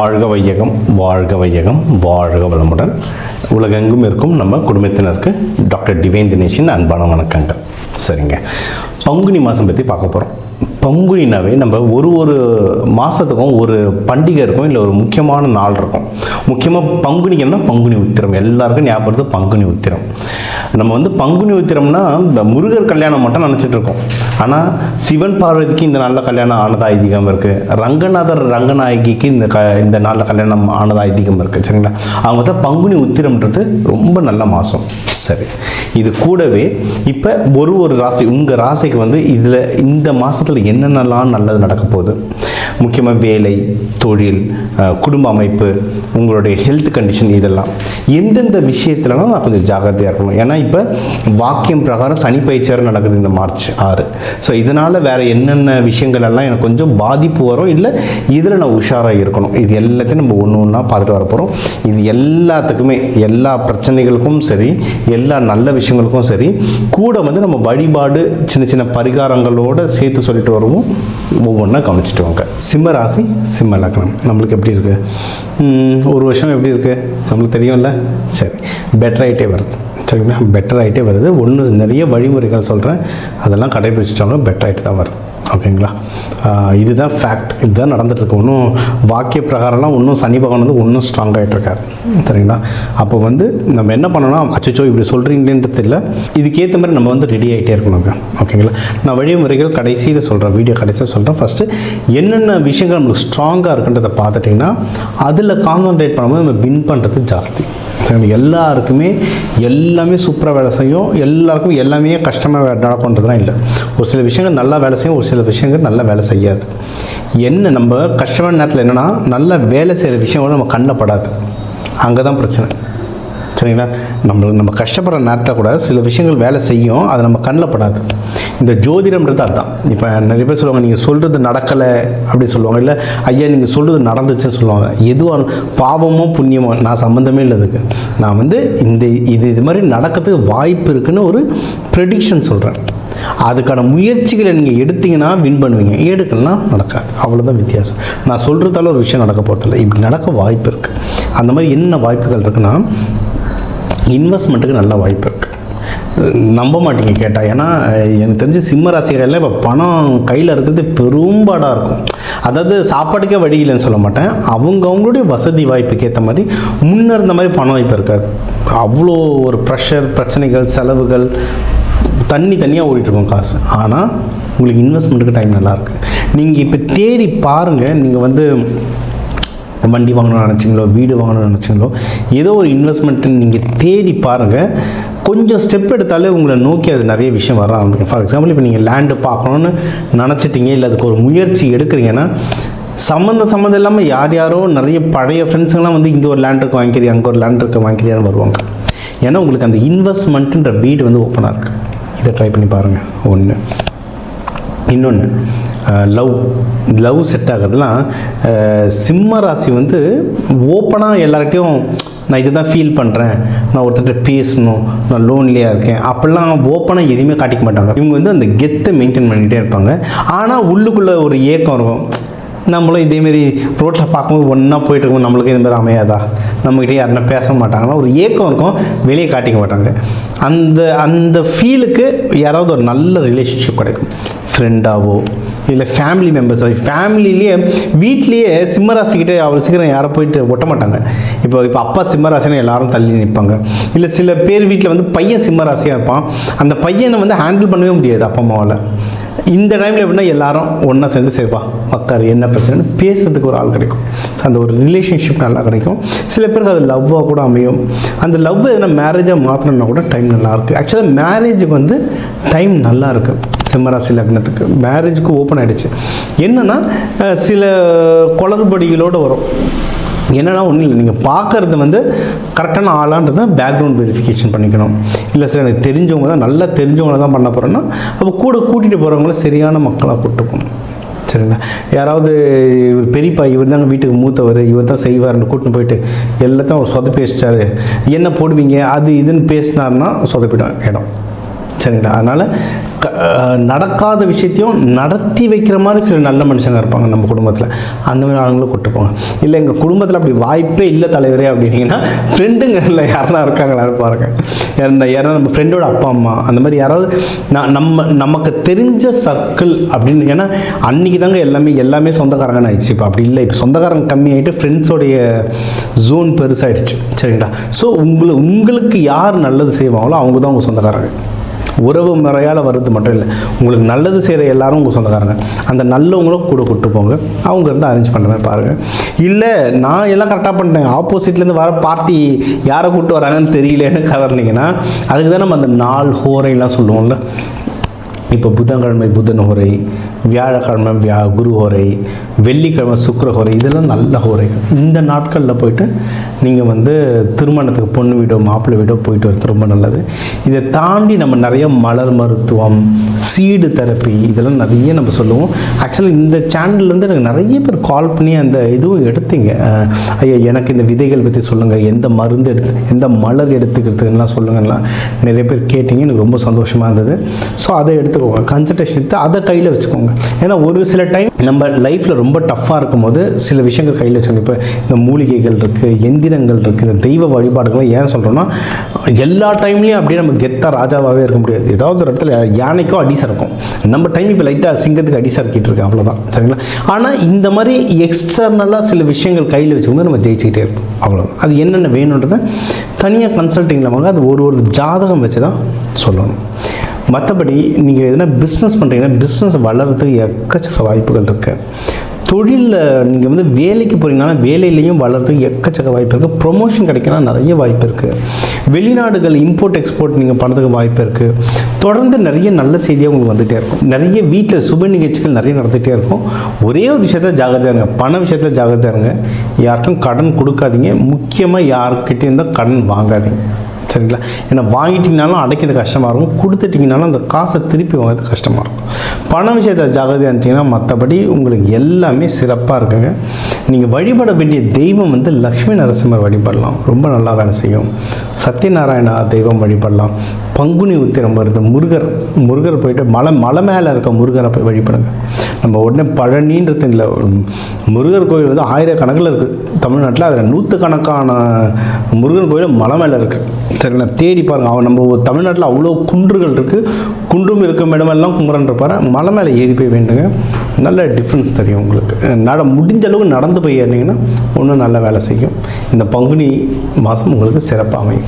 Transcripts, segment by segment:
வாழ்க வையகம், வாழ்க வையகம், வாழ்க வளமுடன். உலகெங்கும் இருக்கும் நம்ம குடும்பத்தினருக்கு டாக்டர் டிவைன் தினேஷின் அன்பான வணக்கங்கள். சரிங்க, பங்குனி மாதம் பற்றி பார்க்க போகிறோம். பங்குனினாவே நம்ம ஒரு மாதத்துக்கும் ஒரு பண்டிகை இருக்கும், இல்லை ஒரு முக்கியமான நாள் இருக்கும். முக்கியமாக பங்குனிக்குன்னா பங்குனி உத்திரம், எல்லாருக்கும் ஞாபகப்படுது பங்குனி உத்திரம். நம்ம பங்குனி உத்திரம்னா முருகர் கல்யாணம் மட்டும் நினச்சிட்டு இருக்கோம். ஆனால் சிவன் பார்வதிக்கு இந்த நாளில் கல்யாணம் ஆனதா ஐதீகம் இருக்குது. ரங்கநாதர் ரங்கநாயகிக்கு இந்த நாளில் கல்யாணம் ஆனதா ஐதீகம் இருக்குது. சரிங்களா, அவங்க தான் பங்குனி உத்திரம்ன்றது ரொம்ப நல்ல மாதம். சரி, இது கூடவே இப்போ ஒரு ராசி, உங்கள் ராசிக்கு இதில் இந்த மாதத்தில் என்னென்னலாம் நல்லது நடக்க போகுது, முக்கியமாக வேலை, தொழில், குடும்ப அமைப்பு, உங்களுடைய ஹெல்த் கண்டிஷன், இதெல்லாம் எந்தெந்த விஷயத்துலலாம் நான் கொஞ்சம் ஜாகிரதையாக இருக்கணும். ஏன்னா இப்போ வாக்கியம் பிரகாரம் சனி பயிற்சியார் நடக்குது இந்த மார்ச் 6. ஸோ இதனால் வேறு என்னென்ன விஷயங்கள் எல்லாம் எனக்கு கொஞ்சம் பாதிப்பு வரும், இல்லை இதில் நான் உஷாராக இருக்கணும். இது எல்லாத்தையும் நம்ம ஒன்று ஒன்றா பார்த்துட்டு வர போகிறோம். இது எல்லாத்துக்குமே, எல்லா பிரச்சனைகளுக்கும் சரி, எல்லா நல்ல விஷயங்களுக்கும் சரி, கூட நம்ம வழிபாடு சின்ன சின்ன பரிகாரங்களோடு சேர்த்து சொல்லிட்டு வருவோம். ஒவ்வொன்றா கவனிச்சுட்டு வாங்க. சிம்ம ராசி, சிம்ம லக்னம் நம்மளுக்கு எப்படி இருக்குது, ஒரு வருஷம் எப்படி இருக்குது நம்மளுக்கு தெரியும்ல. சரி, பெட்டர் ஆகிட்டே வருது. சரிங்களா, பெட்டர் ஆகிட்டே வருது. ஒன்று நிறைய வழிமுறைகள் சொல்கிறேன், அதெல்லாம் கடைபிடிச்சிட்டாங்க, பெட்டர் ஆகிட்டு தான் வருது. ஓகேங்களா, இதுதான் ஃபேக்ட், இதுதான் நடந்துகிட்ருக்கு. ஒன்றும் வாக்கிய பிரகாரம்லாம் ஒன்றும் சனி பகவான் ஒன்றும் ஸ்ட்ராங் ஆகிட்டுருக்காரு. சரிங்களா, அப்போ நம்ம என்ன பண்ணோன்னா, அச்சோ இப்படி சொல்கிறீங்களேன்றது இல்லை, இதுக்கேற்ற மாதிரி நம்ம ரெடி ஆகிட்டே இருக்கணுங்க. ஓகேங்களா, நான் வழிமுறைகள் கடைசியில் சொல்கிறேன், வீடியோ கடைசியில் சொல்கிறேன். ஃபஸ்ட்டு என்னென்ன விஷயங்கள் நம்மளுக்கு ஸ்ட்ராங்காக இருக்குன்றதை பார்த்துட்டிங்கன்னா அதில் கான்சன்ட்ரேட் பண்ணும்போது நம்ம வின் பண்ணுறது ஜாஸ்தி. எல்லாருக்குமே எல்லாமே சூப்பராக வேலை செய்யும், எல்லாருக்கும் எல்லாமே கஷ்டமாக நடக்கும்ன்றதுலாம் இல்லை. ஒரு சில விஷயங்கள் நல்லா வேலை செய்யும், ஒரு சில விஷயங்கள் நல்லா வேலை செய்யாது. என்ன நம்ம கஷ்டமான நேரத்தில் என்னென்னா, நல்லா வேலை செய்கிற விஷயங்களும் நம்ம கண்ணில் படாது, அங்கே தான் பிரச்சனை. சரிங்களா, நம்ம கஷ்டப்படுற நேரத்தில் கூட சில விஷயங்கள் வேலை செய்யும், அது நம்ம கண்ணில் படாது. இந்த ஜோதிடம்ன்றது அதுதான். இப்போ நிறைய பேர் சொல்லுவாங்க, நீங்கள் சொல்கிறது நடக்கலை அப்படின்னு சொல்லுவாங்க, இல்லை ஐயா நீங்கள் சொல்கிறது நடந்துச்சுன்னு சொல்லுவாங்க. எதுவாக பாவமோ புண்ணியமோ நான் சம்மந்தமே இல்லை அதுக்கு. நான் இது மாதிரி நடக்கிறதுக்கு வாய்ப்பு இருக்குதுன்னு ஒரு ப்ரெடிக்ஷன் சொல்கிறேன். அதுக்கான முயற்சிகளை நீங்கள் எடுத்தீங்கன்னா வின் பண்ணுவீங்க, எடுக்கலாம் நடக்காது, அவ்வளோதான் வித்தியாசம். நான் சொல்கிறதால ஒரு விஷயம் நடக்க போகிறதில்ல, இப்படி நடக்க வாய்ப்பு இருக்குது. அந்த மாதிரி என்ன வாய்ப்புகள் இருக்குன்னா, இன்வெஸ்ட்மெண்ட்டுக்கு நல்ல வாய்ப்பு இருக்குது. நம்ப மாட்டீங்க கேட்டால். ஏன்னா எனக்கு தெரிஞ்ச சிம்ம ராசிகளில் இப்போ பணம் கையில் இருக்கிறது பெரும்பாடாக இருக்கும். அதாவது சாப்பாட்டுக்கே வழி இல்லைன்னு சொல்ல மாட்டேன், அவங்களுடைய வசதி வாய்ப்புக்கு ஏற்ற மாதிரி முன்ன இருந்த மாதிரி பணம் வாய்ப்பு இருக்காது. அவ்வளோ ஒரு ப்ரெஷர், பிரச்சனைகள், செலவுகள், தனியாக ஓடிட்டுருக்கோம் காசு. ஆனால் உங்களுக்கு இன்வெஸ்ட்மெண்ட்டுக்கு டைம் நல்லாயிருக்கு. நீங்கள் இப்போ தேடி பாருங்கள், நீங்கள் வண்டி வாங்கணும்னு நினச்சிங்களோ, வீடு வாங்கணும்னு நினச்சிங்களோ, ஏதோ ஒரு இன்வெஸ்ட்மெண்ட்டு நீங்கள் தேடி பாருங்கள். கொஞ்சம் ஸ்டெப் எடுத்தாலே உங்களை நோக்கி அது நிறைய விஷயம் வர ஆரம்பிக்கும். ஃபார் எக்ஸாம்பிள், இப்போ நீங்கள் லேண்டு பார்க்கணுன்னு நினச்சிட்டிங்க, இல்லை அதுக்கு ஒரு முயற்சி எடுக்கிறீங்கன்னா, சம்மந்தம் இல்லாமல் யாரோ நிறைய பழைய ஃப்ரெண்ட்ஸுங்கெல்லாம் இங்கே ஒரு லேண்ட் இருக்கு வாங்கிக்கிறீ, அங்கே ஒரு லேண்ட் இருக்கு வாங்கிக்கிறியான்னு வருவாங்க. ஏன்னா உங்களுக்கு அந்த இன்வெஸ்ட்மெண்ட்டுன்ற வீடு ஓப்பனாக இருக்குது. இதை ட்ரை பண்ணி பாருங்கள். ஒன்று. இன்னொன்று, லவ் செட் ஆகிறதுலாம் சிம்ம ராசி ஓப்பனாக எல்லார்கிட்டையும் நான் இதை தான் ஃபீல் பண்ணுறேன், நான் ஒருத்தர்கிட்ட பேசணும், நான் லோன்லியாக இருக்கேன், அப்படிலாம் ஓப்பனாக எதுவுமே காட்டிக்க மாட்டாங்க. இவங்க அந்த கெத்தை மெயின்டைன் பண்ணிகிட்டே இருப்பாங்க. ஆனால் உள்ளுக்குள்ளே ஒரு ஏக்கம் இருக்கும், நம்மளும் இதேமாரி ரோட்டில் பார்க்கும்போது ஒன்றா போயிட்டு இருக்கோம், நம்மளுக்கு இதுமாரி அமையாதா, நம்மகிட்டே யாருன்னா பேச மாட்டாங்கன்னா ஒரு ஏக்கம் இருக்கும், வெளியே காட்டிக்க மாட்டாங்க. அந்த ஃபீலுக்கு யாராவது ஒரு நல்ல ரிலேஷன்ஷிப் கிடைக்கும், ஃப்ரெண்டாவோ இல்லை ஃபேமிலி மெம்பர்ஸோ. ஃபேமிலிலேயே வீட்லேயே சிம்மராசிக்கிட்டே அவ்வளோ சீக்கிரம் யாரை போயிட்டு ஒட்ட மாட்டாங்க. இப்போ அப்பா சிம்மராசினா எல்லாரும் தள்ளி நிற்பாங்க. இல்லை சில பேர் வீட்டில் பையன் சிம்மராசியாக இருப்பான், அந்த பையனை ஹேண்டில் பண்ணவே முடியாது அப்பா அம்மாவால். இந்த டைமில் எப்படின்னா எல்லாரும் ஒன்றா சேர்ந்து சேர்ப்பா உக்கார், என்ன பிரச்சனைன்னு பேசுறதுக்கு ஒரு ஆள் கிடைக்கும். ஸோ அந்த ஒரு ரிலேஷன்ஷிப் நல்லா கிடைக்கும். சில பேருக்கு அது லவ்வாக கூட அமையும். அந்த லவ் எதனா மேரேஜாக மாற்றணுன்னா கூட டைம் நல்லாயிருக்கு. ஆக்சுவலாக மேரேஜுக்கு டைம் நல்லா இருக்குது. சிம்மராசி லக்னத்துக்கு மேரேஜுக்கு ஓப்பன் ஆகிடுச்சு. என்னென்னா சில குளறுபடிகளோடு வரும். என்னென்னா ஒன்றும் இல்லை, நீங்கள் பார்க்குறது கரெக்டான ஆளான்றது தான் பேக்ரவுண்ட் வெரிஃபிகேஷன் பண்ணிக்கணும். இல்லை சார் எனக்கு தெரிஞ்சவங்க தான், நல்லா தெரிஞ்சவங்கள தான் பண்ண போகிறேன்னா அப்போ கூட கூட்டிகிட்டு போகிறவங்கள சரியான மக்களாக கூப்பிட்டு போகணும். சரிங்களா, யாராவது இவர் பெரியப்பா, இவர் தாங்க வீட்டுக்கு மூத்தவர், இவர் தான் செய்வார்னு கூட்டின்னு போயிட்டு எல்லாத்தையும் அவர் சொதப்பி வச்சிட்டாரு, என்ன போடுவீங்க அது இதுன்னு பேசினார்னா சொதப்பிடும் இடம். சரிங்களா. அதனால் நடக்காத விஷயத்தையும் நடத்தி வைக்கிற மாதிரி சில நல்ல மனுஷங்க இருப்பாங்க நம்ம குடும்பத்தில். அந்த மாதிரி ஆளுங்களும் கூப்பிட்டு போங்க. இல்லை எங்கள் குடும்பத்தில் அப்படி வாய்ப்பே இல்லை தலைவரே அப்படின்னீங்கன்னா ஃப்ரெண்டுங்க இல்லை யாரெல்லாம் இருக்காங்களா பாருங்க. யாராவது நம்ம ஃப்ரெண்டோட அப்பா அம்மா அந்த மாதிரி யாராவது நமக்கு தெரிஞ்ச சர்க்கிள் அப்படின்னு. ஏன்னா அன்றைக்கி தாங்க எல்லாமே சொந்தக்காரங்கன்னு ஆயிடுச்சு. இப்போ அப்படி இல்லை. இப்போ சொந்தக்காரங்க கம்மியாகிட்டு ஃப்ரெண்ட்ஸோடைய ஜோன் பெருசாகிடுச்சு. சரிங்களா. ஸோ உங்களுக்கு யார் நல்லது செய்வாங்களோ அவங்க தான் உங்கள் சொந்தக்காரங்க. உறவு முறையால் வர்றது மட்டும் இல்லை, உங்களுக்கு நல்லது செய்கிற எல்லாரும் உங்கள் சொந்தக்காரங்க. அந்த நல்லவங்களும் கூட கூப்பிட்டு போங்க. அவங்க இருந்து அரேஞ்ச் பண்ணுற மாதிரி பாருங்கள். இல்லை நான் எல்லாம் கரெக்டாக பண்ணிட்டேன், ஆப்போசிட்லேருந்து வர பார்ட்டி யாரை கூப்பிட்டு வராங்கன்னு தெரியலன்னு கதறினீங்கன்னா அதுக்கு தான் நம்ம அந்த 4 ஹோரைலாம் சொல்லுவோம்ல. இப்போ புதன்கிழமை புதன் ஹோரை, வியாழக்கிழமை குரு ஹோரை, வெள்ளிக்கிழமை சுக்கிர ஹோரை, இதெல்லாம் நல்ல ஹோரைகள். இந்த நாட்களில் போயிட்டு நீங்கள் திருமணத்துக்கு பொண்ணு வீடோ மாப்பிள்ளை வீடோ போயிட்டு வரது ரொம்ப நல்லது. இதை தாண்டி நம்ம நிறைய மலர் மருத்துவம், சீடு தெரப்பி, இதெல்லாம் நிறைய நம்ம சொல்லுவோம். ஆக்சுவலி இந்த சேனல்லேருந்து எனக்கு நிறைய பேர் கால் பண்ணி அந்த இதுவும் எடுத்தீங்க. ஐயா எனக்கு இந்த விதைகள் பற்றி சொல்லுங்கள், எந்த மருந்து எந்த மலர் எடுத்துக்கிறதுலாம் சொல்லுங்கலாம் நிறைய பேர் கேட்டிங்க. எனக்கு ரொம்ப சந்தோஷமாக இருந்தது. ஸோ அதை எடுத்துக்கோங்க, கன்சல்டேஷன் எடுத்து அதை கையில் வச்சுக்கோங்க. ஏன்னா ஒரு சில டைம் நம்ம லைஃப்பில் ரொம்ப டஃப்பாக இருக்கும்போது சில விஷயங்கள் கையில் வச்சுக்கணும். இப்போ இந்த மூலிகைகள் இருக்குது, எந்திரங்கள் இருக்குது, இந்த தெய்வ வழிபாடுகள். ஏன் சொல்கிறோன்னா எல்லா டைம்லேயும் அப்படியே நம்ம கெத்தாக ராஜாவாகவே இருக்க முடியாது. ஏதாவது ஒரு இடத்துல யானைக்கோ அடிசாக இருக்கும். நம்ம டைம் இப்போ லைட்டாக சிங்கத்துக்கு அடிசாக இருக்கிட்டு இருக்கேன், அவ்வளோதான். சரிங்களா. ஆனால் இந்த மாதிரி எக்ஸ்டர்னலாக சில விஷயங்கள் கையில் வச்சுக்கோங்க, நம்ம ஜெயிச்சுக்கிட்டே இருக்கும். அவ்வளோதான். அது என்னென்ன வேணுன்றதை தனியாக கன்சல்ட்டிங்கில் வாங்க. அது ஒரு ஜாதகம் வச்சு தான் சொல்லணும். மற்றபடி நீங்கள் எதனா பிஸ்னஸ் பண்ணுறீங்கன்னா பிஸ்னஸ் வளர்கிறதுக்கு எக்கச்சக்க வாய்ப்புகள் இருக்குது. தொழிலில் நீங்கள் வேலைக்கு போகிறீங்கன்னா வேலையிலையும் வளர்கிறதுக்கு எக்கச்சக்க வாய்ப்பு இருக்குது. ப்ரொமோஷன் கிடைக்கணும் நிறைய வாய்ப்பு இருக்குது. வெளிநாடுகள் இம்போர்ட் எக்ஸ்போர்ட் நீங்கள் பண்ணுறதுக்கு வாய்ப்பு இருக்குது. தொடர்ந்து நிறைய நல்ல செய்தியாக உங்களுக்கு வந்துகிட்டே இருக்கும். நிறைய வீட்டில் சுப நிகழ்ச்சிகள் நிறைய நடந்துகிட்டே இருக்கும். ஒரே ஒரு விஷயத்தில் ஜாகிரதையாக இருங்க, பண விஷயத்தில் ஜாகிரதையாக இருங்க. யாருக்கும் கடன் கொடுக்காதீங்க. முக்கியமாக யாருக்கிட்டே இருந்தால் கடன் வாங்காதீங்க. சரிங்களா. ஏன்னா வாங்கிட்டீங்கனாலும் அடைக்கிறது கஷ்டமாக இருக்கும், கொடுத்துட்டிங்கனாலும் அந்த காசை திருப்பி வாங்கிறது கஷ்டமாக இருக்கும். பண விஷயத்தை ஜாகிரதையாக இருந்துச்சிங்கன்னா மற்றபடி உங்களுக்கு எல்லாமே சிறப்பாக இருக்குங்க. நீங்கள் வழிபட வேண்டிய தெய்வம் லக்ஷ்மி நரசிம்மர் வழிபடலாம், ரொம்ப நல்லா வேலை செய்யும். சத்யநாராயணா தெய்வம் வழிபடலாம். பங்குனி உத்திரம் வருது, முருகர் போயிட்டு மலை மேலே இருக்க முருகரை போய் வழிபடுங்க. நம்ம உடனே பழனின்றது இல்லை, முருகர் கோயில் ஆயிரக்கணக்கில் இருக்குது தமிழ்நாட்டில். அதில் 100கணக்கான முருகன் கோயில் மலை மேலே இருக்குது. சரிங்களா. தேடி பாருங்கள். நம்ம தமிழ்நாட்டில் அவ்வளோ குன்றுகள் இருக்குது. குன்றும் இருக்கும் இடமெல்லாம் குமரன் இருப்பார். மலை மேலே ஏறி போய் வேண்டுங்க, நல்ல டிஃப்ரென்ஸ் தெரியும் உங்களுக்கு. முடிஞ்ச அளவுக்கு நடந்து போய் ஏறினீங்கன்னா ஒன்றும் நல்ல வேலை செய்யும். இந்த பங்குனி மாதம் உங்களுக்கு சிறப்பாக அமையும்.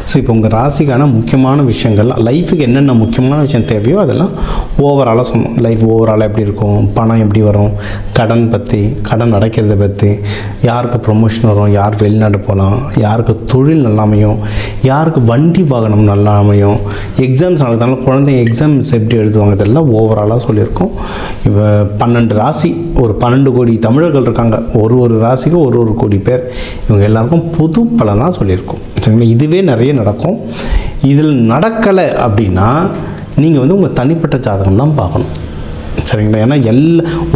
ஸோ இப்போ உங்கள் ராசிக்கான முக்கியமான விஷயங்கள், லைஃபுக்கு என்னென்ன முக்கியமான விஷயம் தேவையோ அதெல்லாம் ஓவராலாக சொன்னோம். லைஃப் ஓவராலாக எப்படி இருக்கும், பணம் எப்படி வரும், கடன் அடைக்கிறத பற்றி, யாருக்கு ப்ரொமோஷன் வரும், யார் வெளிநாடு போகலாம், யாருக்கு தொழில் நல்லா அமையும், யாருக்கு வண்டி வாகனம் நல்லா அமையும், எக்ஸாம்ஸ் நடக்கிறதுனால குழந்தைங்க எக்ஸாம்ஸ் எப்படி எழுதுவாங்க, இதெல்லாம் ஓவராலாக சொல்லியிருக்கோம். இப்போ 12 ராசி, ஒரு 12 கோடி தமிழர்கள் இருக்காங்க. ஒரு ராசிக்கும் ஒரு கோடி பேர். இவங்க எல்லாருக்கும் பொது பலனாக சொல்லியிருக்கோம். சரிங்களா. இதுவே நிறைய நடக்கும். இதில் நடக்கலை அப்படின்னா நீங்கள் உங்கள் தனிப்பட்ட ஜாதகம் தான் பார்க்கணும். சரிங்களா. ஏன்னா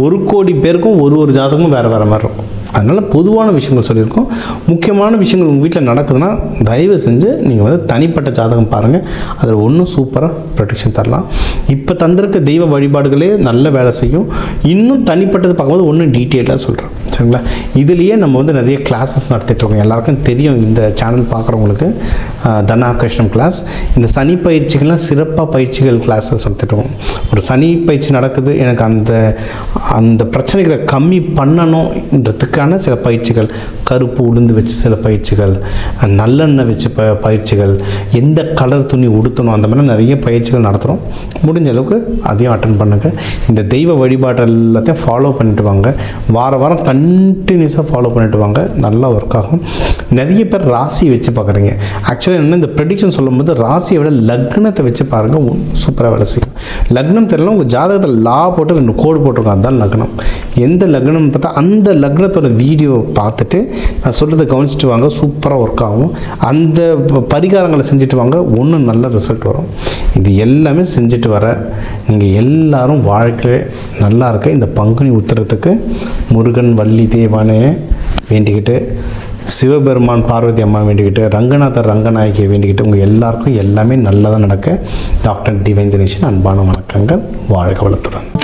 1 கோடி பேருக்கும் ஒரு ஜாதகமும் வேறு மாதிரி இருக்கும். அதனால் பொதுவான விஷயங்கள் சொல்லியிருக்கோம். முக்கியமான விஷயங்கள் உங்கள் வீட்டில் நடக்குதுன்னா தயவு செஞ்சு நீங்கள் தனிப்பட்ட ஜாதகம் பாருங்கள். அதில் ஒன்றும் சூப்பராக ப்ரொடெக்ஷன் தரலாம். இப்போ தந்திருக்க தெய்வ வழிபாடுகளே நல்ல வேலை செய்யும். இன்னும் தனிப்பட்டது பார்க்கும்போது ஒன்றும் டீட்டெயிலாக சொல்கிறேன். சரிங்களா. இதுலேயே நம்ம நிறைய கிளாஸஸ் நடத்திட்டுருக்கோம். எல்லாருக்கும் தெரியும், இந்த சேனல் பார்க்குறவங்களுக்கு தனாகர்ஷணம் கிளாஸ். இந்த சனி பயிற்சிகள்லாம் சிறப்பாக பயிற்சிகள் கிளாஸஸ் நடத்திட்டுருக்கோம். ஒரு சனி பயிற்சி நடக்குது, எனக்கு அந்த பிரச்சனைகளை கம்மி பண்ணணுன்றதுக்கான சில பயிற்சிகள், கருப்பு உளுந்து வச்சு சில பயிற்சிகள், நல்லெண்ணெய் வச்சு பயிற்சிகள், எந்த கலர் துணி உடுத்தணும், அந்த மாதிரி நிறைய பயிற்சிகள் நடத்துகிறோம். முடிஞ்ச அளவுக்கு அதையும் அட்டன் பண்ணுங்கள். இந்த தெய்வ வழிபாடு எல்லாத்தையும் ஃபாலோ பண்ணிட்டு வாங்க. வாரம் கண்டினியூஸாக ஃபாலோ பண்ணிட்டு வாங்க. நல்லா ஒர்க் ஆகும். நிறைய பேர் ராசி வச்சு பார்க்குறீங்க. ஆக்சுவலாக என்ன, இந்த ப்ரெடிக்ஷன் சொல்லும்போது ராசியை விட லக்னத்தை வச்சு பாருங்கள், சூப்பராக வேலை செய்யும். லக்னம் தெரியல, உங்கள் ஜாதகத்தில் லா போட்டு 2 கோடு போட்டிருக்கோம், அதுதான் லக்னம். எந்த லக்னம் பார்த்தா அந்த லக்னத்தோட வீடியோ பார்த்துட்டு நான் சொல்கிறத கவனிச்சுட்டு வாங்க, சூப்பராக ஒர்க் ஆகும். அந்த பரிகாரங்களை செஞ்சுட்டு வாங்க, ஒன்றும் நல்ல ரிசல்ட் வரும். இது எல்லாமே செஞ்சுட்டு வர நீங்கள் எல்லாரும் வாழ்க்கை நல்லா இருக்க இந்த பங்குனி உத்திரத்துக்கு முருகன் வள்ளி தேவானே வேண்டிக்கிட்டு சிவபெருமான் பார்வதி அம்மா வேண்டிக்கிட்டு, ரங்கநாதர் ரங்கநாயகியை வேண்டிக்கிட்டு உங்கள் எல்லாருக்கும் எல்லாமே நல்லதாக நடக்க டாக்டர் டிவைன் தினேஷன் அன்பான வணக்கங்கள். வாழ்க வளத்துடன்.